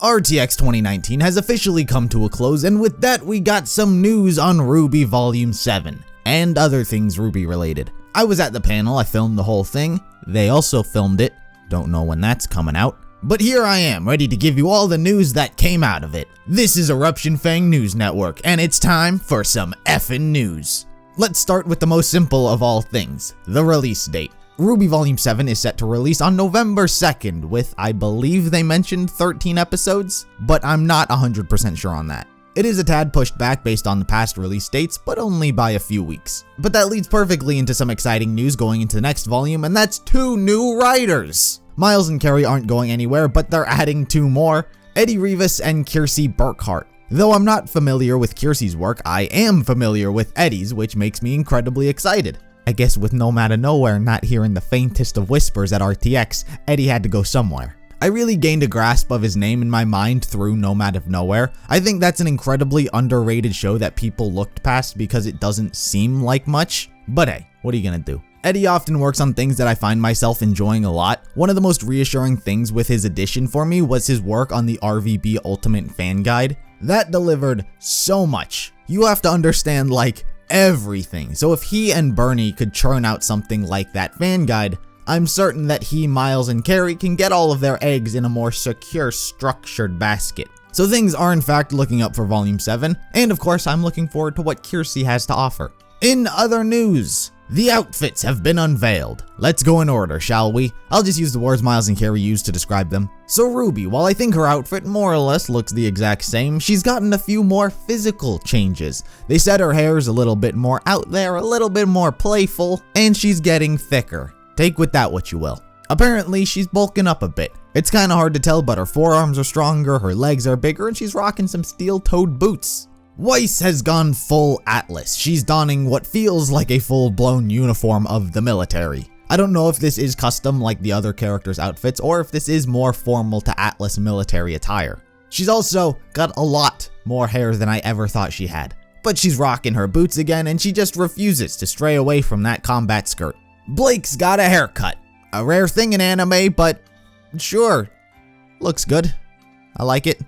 RTX 2019 has officially come to a close, and with that we got some news on RWBY Volume 7, and other things RWBY related. I was at the panel, I filmed the whole thing, they also filmed it, don't know when that's coming out, but here I am, ready to give you all the news that came out of it. This is EruptionFang News Network, and it's time for some effing news. Let's start with the most simple of all things, the release date. RWBY Volume 7 is set to release on November 2nd with, I believe they mentioned 13 episodes, but I'm not 100% sure on that. It is a tad pushed back based on the past release dates, but only by a few weeks. But that leads perfectly into some exciting news going into the next volume, and that's 2 new writers! Miles and Carrie aren't going anywhere, but they're adding 2 more, Eddie Rivas and Kiersey Burkhart. Though I'm not familiar with Kiersey's work, I am familiar with Eddie's, which makes me incredibly excited. I guess with Nomad of Nowhere not hearing the faintest of whispers at RTX, Eddie had to go somewhere. I really gained a grasp of his name in my mind through Nomad of Nowhere. I think that's an incredibly underrated show that people looked past because it doesn't seem like much. But hey, what are you gonna do? Eddie often works on things that I find myself enjoying a lot. One of the most reassuring things with his addition for me was his work on the RWBY Ultimate Fan Guide. That delivered so much. You have to understand like everything. So if he and Bernie could churn out something like that fan guide, I'm certain that he, Miles, and Carrie can get all of their eggs in a more secure, structured basket. So things are in fact looking up for Volume 7, and of course I'm looking forward to what Kiersey has to offer. In other news, the outfits have been unveiled. Let's go in order, shall we? I'll just use the words Miles and Carrie used to describe them. So RWBY, while I think her outfit more or less looks the exact same, she's gotten a few more physical changes. They said her hair's a little bit more out there, a little bit more playful, and she's getting thicker. Take with that what you will. Apparently, she's bulking up a bit. It's kinda hard to tell, but her forearms are stronger, her legs are bigger, and she's rocking some steel-toed boots. Weiss has gone full Atlas. She's donning what feels like a full-blown uniform of the military. I don't know if this is custom like the other characters' outfits or if this is more formal to Atlas military attire. She's also got a lot more hair than I ever thought she had. But she's rocking her boots again and she just refuses to stray away from that combat skirt. Blake's got a haircut. A rare thing in anime, but sure, looks good. I like it.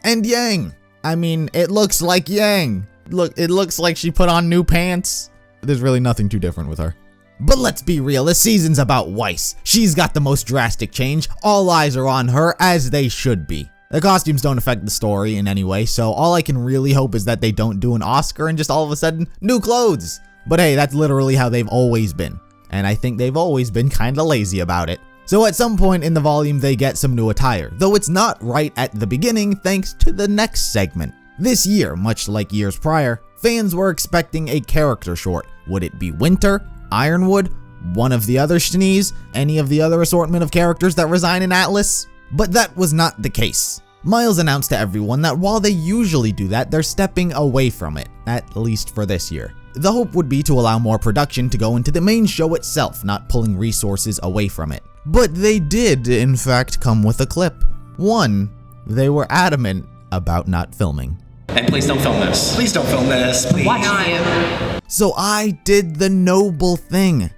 And Yang. I mean, it looks like Yang. Look, it looks like she put on new pants. There's really nothing too different with her. But let's be real, this season's about Weiss. She's got the most drastic change. All eyes are on her, as they should be. The costumes don't affect the story in any way, so all I can really hope is that they don't do an Oscar and just all of a sudden, new clothes. But hey, that's literally how they've always been. And I think they've always been kinda lazy about it. So at some point in the volume they get some new attire, though it's not right at the beginning thanks to the next segment. This year, much like years prior, fans were expecting a character short. Would it be Winter, Ironwood, one of the other Shnees, any of the other assortment of characters that reside in Atlas? But that was not the case. Miles announced to everyone that while they usually do that, they're stepping away from it, at least for this year. The hope would be to allow more production to go into the main show itself, not pulling resources away from it. But they did, in fact, come with a clip. One, they were adamant about not filming. And please don't film this. Please don't film this, please. Why not? So I did the noble thing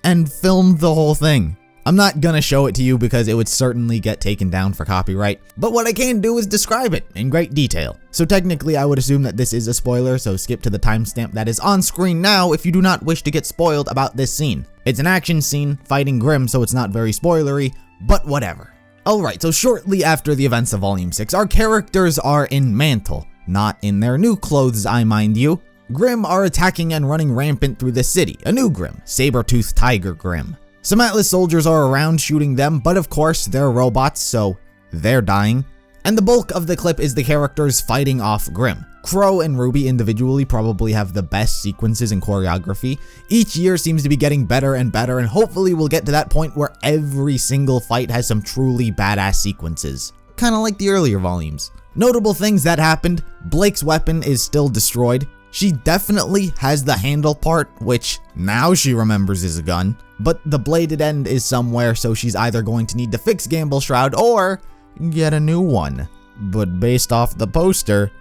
and filmed the whole thing. I'm not gonna show it to you because it would certainly get taken down for copyright, but what I can do is describe it in great detail. So technically I would assume that this is a spoiler, so skip to the timestamp that is on screen now if you do not wish to get spoiled about this scene. It's an action scene, fighting Grimm, so it's not very spoilery, but whatever. Alright, so shortly after the events of Volume 6, our characters are in Mantle. Not in their new clothes, I mind you. Grimm are attacking and running rampant through the city. A new Grimm, Saber-Toothed Tiger Grimm. Some Atlas soldiers are around shooting them, but of course they're robots, so they're dying. And the bulk of the clip is the characters fighting off Grimm. Crow and RWBY individually probably have the best sequences in choreography. Each year seems to be getting better and better, and hopefully we'll get to that point where every single fight has some truly badass sequences. Kinda like the earlier volumes. Notable things that happened: Blake's weapon is still destroyed. She definitely has the handle part, which now she remembers is a gun, but the bladed end is somewhere, so she's either going to need to fix Gamble's Shroud or get a new one. But based off the poster,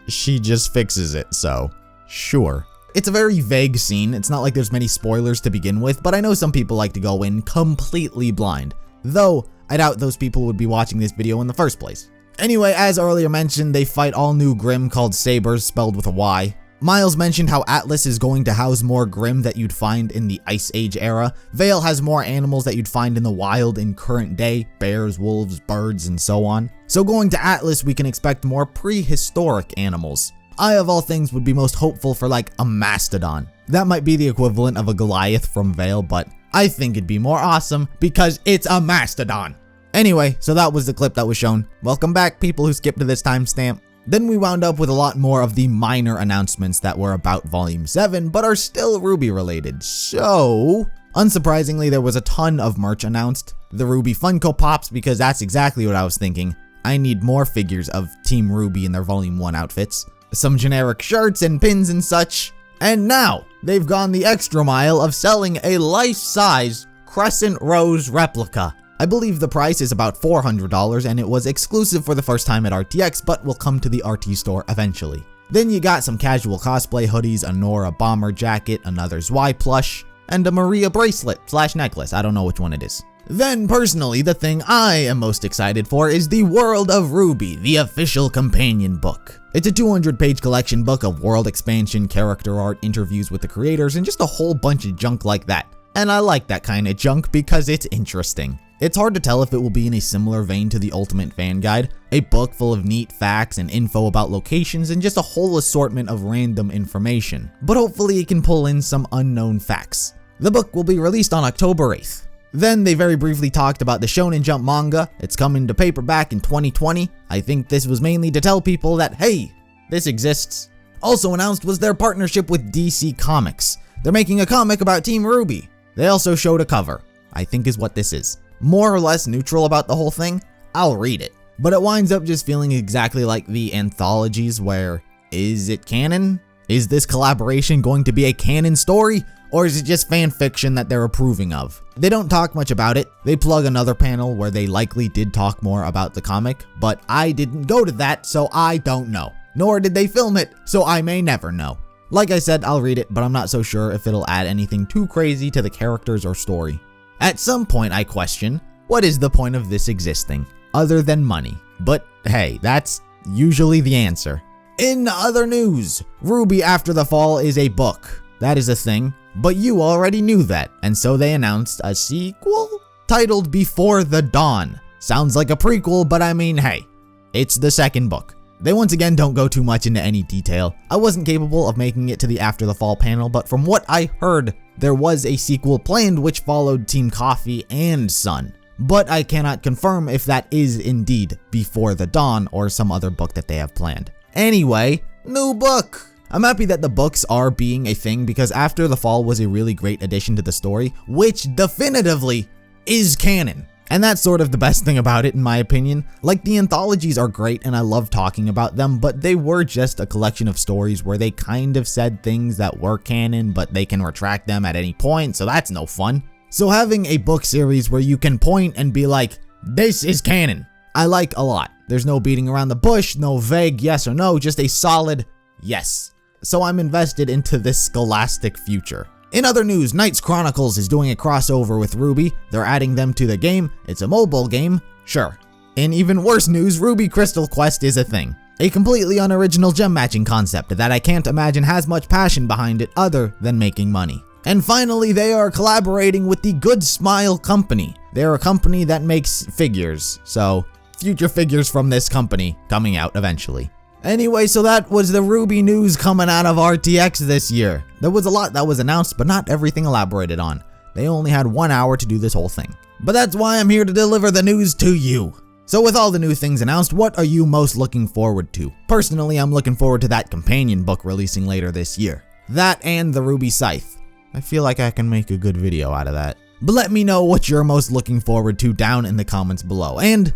she just fixes it, so sure. It's a very vague scene. It's not like there's many spoilers to begin with, but I know some people like to go in completely blind, though I doubt those people would be watching this video in the first place. Anyway, as earlier mentioned, they fight all new Grimm called Sabers, spelled with a Y. Miles mentioned how Atlas is going to house more Grimm that you'd find in the Ice Age era. Vale has more animals that you'd find in the wild in current day, bears, wolves, birds, and so on. So going to Atlas, we can expect more prehistoric animals. I, of all things, would be most hopeful for like a mastodon. That might be the equivalent of a Goliath from Vale, but I think it'd be more awesome because it's a mastodon. Anyway, so that was the clip that was shown. Welcome back, people who skipped to this timestamp. Then we wound up with a lot more of the minor announcements that were about Volume 7, but are still RWBY related. So, unsurprisingly, there was a ton of merch announced. The RWBY Funko Pops, because that's exactly what I was thinking. I need more figures of Team RWBY in their Volume 1 outfits. Some generic shirts and pins and such. And now, they've gone the extra mile of selling a life-size Crescent Rose replica. I believe the price is about $400 and it was exclusive for the first time at RTX, but will come to the RT store eventually. Then you got some casual cosplay hoodies, a Nora bomber jacket, another Zwei plush, and a Maria bracelet / necklace. I don't know which one it is. Then personally, the thing I am most excited for is the World of RWBY, the official companion book. It's a 200-page collection book of world expansion, character art, interviews with the creators, and just a whole bunch of junk like that. And I like that kind of junk because it's interesting. It's hard to tell if it will be in a similar vein to the Ultimate Fan Guide, a book full of neat facts and info about locations and just a whole assortment of random information, but hopefully it can pull in some unknown facts. The book will be released on October 8th. Then they very briefly talked about the Shonen Jump manga. It's coming to paperback in 2020. I think this was mainly to tell people that, hey, this exists. Also announced was their partnership with DC Comics. They're making a comic about Team RWBY. They also showed a cover, I think is what this is. More or less neutral about the whole thing, I'll read it. But it winds up just feeling exactly like the anthologies where, is it canon? Is this collaboration going to be a canon story? Or is it just fan fiction that they're approving of? They don't talk much about it. They plug another panel where they likely did talk more about the comic, but I didn't go to that, so I don't know. Nor did they film it, so I may never know. Like I said, I'll read it, but I'm not so sure if it'll add anything too crazy to the characters or story. At some point I question, what is the point of this existing, other than money? But hey, that's usually the answer. In other news, RWBY After the Fall is a book. That is a thing, but you already knew that, and so they announced a sequel? Titled Before the Dawn. Sounds like a prequel, but I mean, hey, it's the second book. They once again don't go too much into any detail. I wasn't capable of making it to the After the Fall panel, but from what I heard, there was a sequel planned which followed Team Coffee and Sun. But I cannot confirm if that is indeed Before the Dawn or some other book that they have planned. Anyway, new book! I'm happy that the books are being a thing because After the Fall was a really great addition to the story, which definitively is canon. And that's sort of the best thing about it in my opinion. Like, the anthologies are great and I love talking about them, but they were just a collection of stories where they kind of said things that were canon, but they can retract them at any point, so that's no fun. So having a book series where you can point and be like, this is canon, I like a lot. There's no beating around the bush, no vague yes or no, just a solid yes. So I'm invested into this scholastic future. In other news, Knights Chronicles is doing a crossover with RWBY. They're adding them to the game. It's a mobile game, sure. In even worse news, RWBY Crystal Quest is a thing. A completely unoriginal gem matching concept that I can't imagine has much passion behind it other than making money. And finally, they are collaborating with the Good Smile Company. They're a company that makes figures, so future figures from this company coming out eventually. Anyway, so that was the RWBY news coming out of RTX this year. There was a lot that was announced, but not everything elaborated on. They only had 1 hour to do this whole thing. But that's why I'm here to deliver the news to you. So with all the new things announced, what are you most looking forward to? Personally, I'm looking forward to that companion book releasing later this year. That and the RWBY Scythe. I feel like I can make a good video out of that. But let me know what you're most looking forward to down in the comments below, and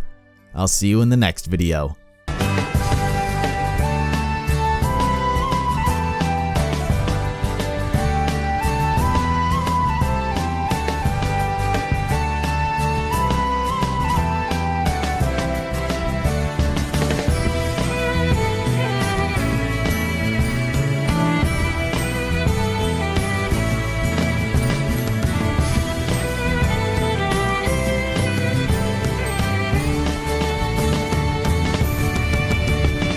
I'll see you in the next video.